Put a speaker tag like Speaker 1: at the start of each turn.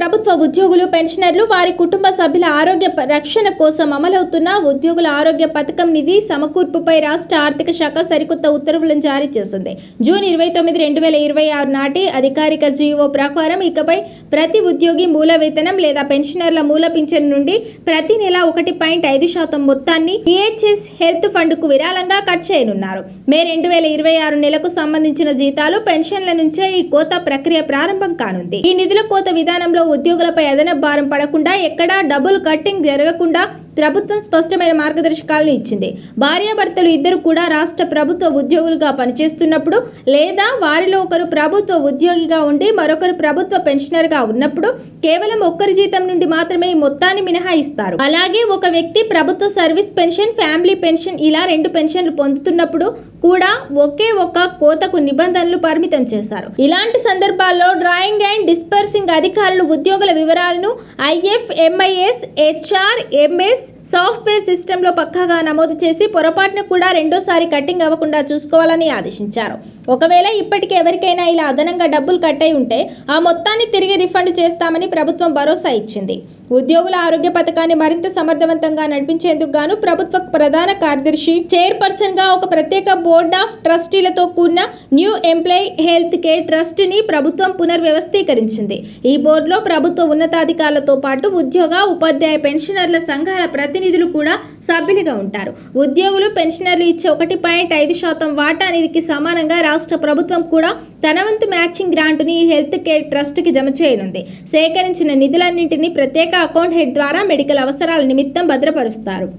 Speaker 1: ప్రభుత్వ ఉద్యోగులు, పెన్షనర్లు, వారి కుటుంబ సభ్యుల ఆరోగ్య రక్షణ కోసం అమలవుతున్న ఉద్యోగుల ఆరోగ్య పథకం నిధి సమకూర్పుపై రాష్ట్ర ఆర్థిక శాఖ సరికొత్త ఉత్తర్వులను జారీ చేసింది. జూన్ 29, 2026 నాటి అధికారిక జీవో ప్రకారం ఇకపై ప్రతి ఉద్యోగి మూల వేతనం లేదా పెన్షనర్ల మూల పింఛను నుండి ప్రతి నెల 1.5% మొత్తాన్ని ఈహెచ్ఎస్ హెల్త్ ఫండ్కు విరాళంగా కట్ చేయనున్నారు. మే 2026 నెలకు సంబంధించిన జీతాలు, పెన్షన్ల నుంచే ఈ కోత ప్రక్రియ ప్రారంభం కానుంది. ఈ నిధుల కోత విధానంలో ఉద్యోగులపై అదనపు భారం పడకుండా, ఎక్కడా డబుల్ కట్టింగ్ జరగకుండా ప్రభుత్వం స్పష్టమైన మార్గదర్శకాలను ఇచ్చింది. భార్యాభర్తలు ఇద్దరు కూడా రాష్ట్ర ప్రభుత్వ ఉద్యోగులుగా పనిచేస్తున్నప్పుడు, లేదా వారిలో ఒకరు ప్రభుత్వ ఉద్యోగిగా ఉండి మరొకరు ప్రభుత్వ పెన్షనర్గా ఉన్నప్పుడు కేవలం ఒక్కరి జీతం నుండి మాత్రమే ఈ మొత్తాన్ని మినహాయిస్తారు. అలాగే ఒక వ్యక్తి ప్రభుత్వ సర్వీస్ పెన్షన్, ఫ్యామిలీ పెన్షన్ ఇలా 2 పెన్షన్లు పొందుతున్నప్పుడు కూడా ఒకే ఒక్క కోతకు నిబంధనలు పరిమితం చేశారు. ఇలాంటి సందర్భాల్లో డ్రాయింగ్ అండ్ డిస్పర్సింగ్ అధికారులు ఉద్యోగుల వివరాలను IFMIS, HRMS సాఫ్ట్వేర్ సిస్టంలో పక్కాగా నమోదు చేసి పొరపాటును కూడా రెండోసారి కట్టింగ్ అవ్వకుండా చూసుకోవాలని ఆదేశించారు. ఒకవేళ ఇప్పటికే ఎవరికైనా ఇలా అదనంగా డబ్బులు కట్ అయి ఉంటే ఆ మొత్తాన్ని తిరిగి రిఫండ్ చేస్తామని ప్రభుత్వం భరోసా ఇచ్చింది. ఉద్యోగుల ఆరోగ్య పథకాన్ని మరింత సమర్థవంతంగా నడిపించేందుకు గాను ప్రభుత్వ ప్రధాన కార్యదర్శి, చైర్పర్సన్ గా ఒక ప్రత్యేక బోర్డ్ ఆఫ్ ట్రస్టీలతో కూడిన new employee health care trust ని ప్రభుత్వం పునర్వ్యవస్థీకరించింది. ఈ బోర్డులో ప్రభుత్వ ఉన్నతాధికారులతో పాటు ఉద్యోగ, ఉపాధ్యాయ, పెన్షనర్ల సంఘాల ప్రతినిధులు కూడా సభ్యులుగా ఉంటారు. ఉద్యోగులు, పెన్షనర్లు ఇచ్చే 1.5% వాటా నిధికి సమానంగా రాష్ట్ర ప్రభుత్వం కూడా తన వంతు మ్యాచింగ్ గ్రాంటుని ఈ హెల్త్ కేర్ ట్రస్ట్ కి జమ చేయనుంది. సేకరించిన నిధులన్నింటినీ ప్రత్యేక అకౌంట్ హెడ్ ద్వారా మెడికల్ అవసరాల నిమిత్తం భద్రపరుస్తారు.